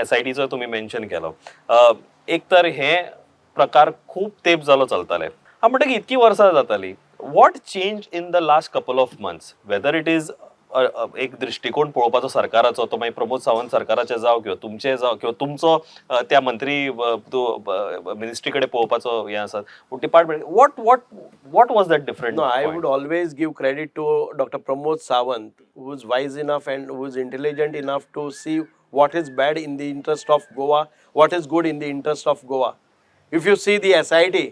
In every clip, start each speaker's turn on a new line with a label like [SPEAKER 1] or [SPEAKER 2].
[SPEAKER 1] SITचं तुम्ही मेन्शन केलं, एक तर हे प्रकार खूप तेप जालो चलताले. हांव म्हणटा की इतकी वर्सां जाताली. What change in the last couple of months, whether it is एक दृष्टिकोन पळोवपाचो सरकाराचो, तो मागीर प्रमोद सावंत सरकाराचे जावं किंवा तुमचे जावं किंवा तुमचो त्या मंत्री मिनिस्ट्री कडेन पळोवपाचो हें आसा department, what what what was that different?
[SPEAKER 2] No, I would always give credit to Dr. Pramod Sawant, who is wise enough and who is intelligent enough to see what is bad in the interest of Goa, what is good in the interest of Goa. If you see the SIT,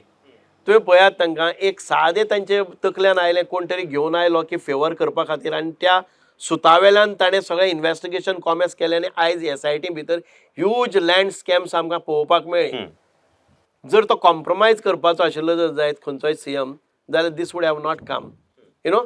[SPEAKER 2] तुम्ही पळयात तांकां एक सादे तांचे तकल्यान आयलें, कोण तरी घेवन आयलो की फेवर करपा खातीर, आनी त्या सुतावेल्यान ताणें सगळें इन्व्हेस्टिगेशन कॉमेस केलें आनी आयज SIT भितर ह्यूज लँड स्कॅम्स आमकां पळोवपाक मेळ्ळी. जर तो कॉम्प्रोमायज करपाचो आशिल्लो जर जायत खंयचोय CM, जाल्यार this would have not come. You know,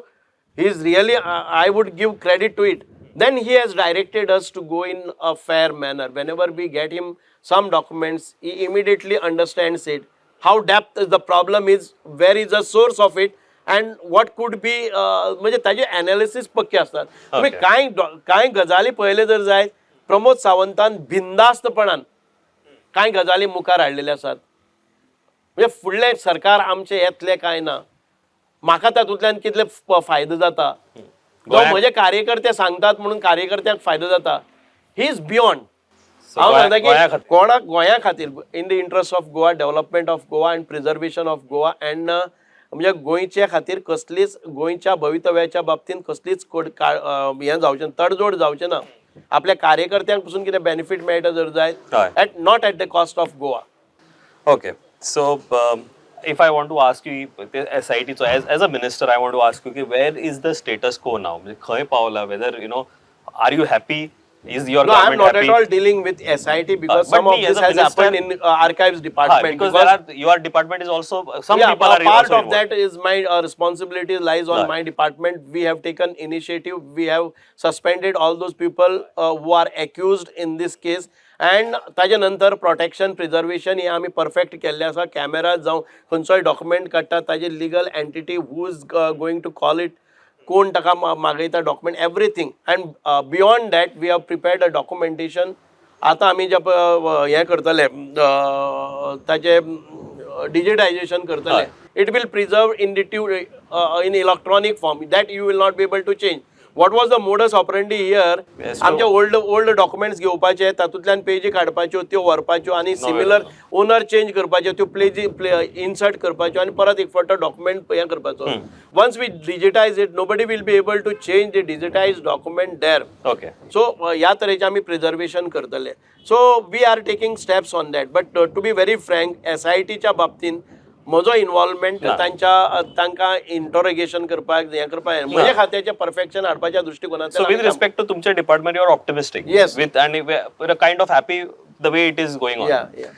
[SPEAKER 2] he is really, I would give credit to it. Then he has directed us to go in a fair manner. Whenever we get him some documents, he immediately understands it. How depth is the problem is, where is the source of it, and what could be, म्हणजे ताजे analysis पक्के असतात. तुम्ही कांय गजाली पळयले जर जायत, प्रमोद सावंतान बिंदास्तपणान कांय गजाली मुखार हाडलेले आसात. म्हणजे फुडलें सरकार आमचें येतलें काय ना, म्हाका तातूंतल्यान कितले फायदो जाता, तो म्हजे कार्यकर्ते सांगतात म्हणून कार्यकर्त्यांक फायदो जाता, ही इज बियॉन्ड. हांव म्हणटा की कोणाक गोंया खातीर, in the interest of Goa, development of Goa and preservation of Goa, and म्हणजे गोंयच्या खातीर कसलीच, गोंयच्या भवितव्याच्या बाबतींत कसलीच हें जावचें, तडजोड जावचें ना. आपल्या कार्यकर्त्यांक पसून कितें बेनिफीट मेळटा जर जायत, not at the cost of Goa.
[SPEAKER 1] Okay, so if I want to ask you, SIT, so as a minister, I want to ask you, where is the status quo now? Khai paula, whether are you happy? Is your
[SPEAKER 2] No, I am
[SPEAKER 1] government
[SPEAKER 2] not
[SPEAKER 1] happy?
[SPEAKER 2] at all dealing with SIT because
[SPEAKER 1] But
[SPEAKER 2] some of
[SPEAKER 1] me,
[SPEAKER 2] this
[SPEAKER 1] as a
[SPEAKER 2] has
[SPEAKER 1] minister,
[SPEAKER 2] happened in archives department.
[SPEAKER 1] Because your department is also, some
[SPEAKER 2] yeah,
[SPEAKER 1] people are
[SPEAKER 2] part
[SPEAKER 1] also
[SPEAKER 2] of that is my responsibility lies on my department. We have taken initiative. We have suspended all those people who are accused in this case. And ताजे नंतर protection preservation हे आमी perfect केल्ले आसा. Camera जावं खंयचोय document काडटा, ताजे legal entity who is going to call it, कोण ताका मागयता document, everything. And beyond that we have prepared a documentation. आतां आमी जे हें करतले, ताचे डिजिटायझेशन करतले. It will preserve in electronic form, that you will not be able to change. What was the modus operandi here? आमचे old documents घेवपाचे, तातूंतल्यान पेजी काडपाच्यो, त्यो व्हरपाच्यो आनी सिमिलर ओनर चेंज करपाच्यो, त्यो इन्सर्ट करपाच्यो आनी परत एक फावट डॉक्युमेंट हें करपाचो. Once we digitize it, nobody will be able to change the digitize document there.
[SPEAKER 1] Okay.
[SPEAKER 2] So ह्या तरेचे आमी प्रिझर्वेशन करतले. So we are taking steps on that. But to be very frank, SITच्या बाबतींत म्हजो इन्वॉल्वमेंट तांकां इंटरोगेशन करपाक, हें करपाक, म्हज्या खात्याचें परफेक्शन हाडपाच्या दृश्टिकोनांतल्यान.
[SPEAKER 1] So with respect to तुमचे department, you are optimistic.
[SPEAKER 2] Yes.
[SPEAKER 1] With and we're kind of happy the way it is going on.
[SPEAKER 2] Yeah.